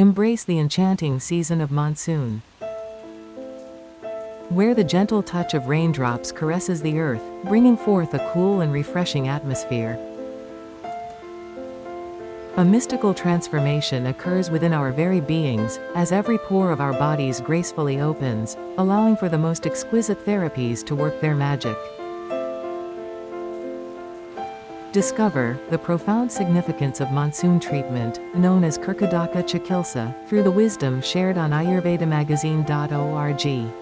Embrace the enchanting season of monsoon, where the gentle touch of raindrops caresses the earth, bringing forth a cool and refreshing atmosphere. A mystical transformation occurs within our very beings, as every pore of our bodies gracefully opens, allowing for the most exquisite therapies to work their magic. Discover the profound significance of monsoon treatment, known as Kurkadaka Chikilsa, through the wisdom shared on ayurvedamagazine.org.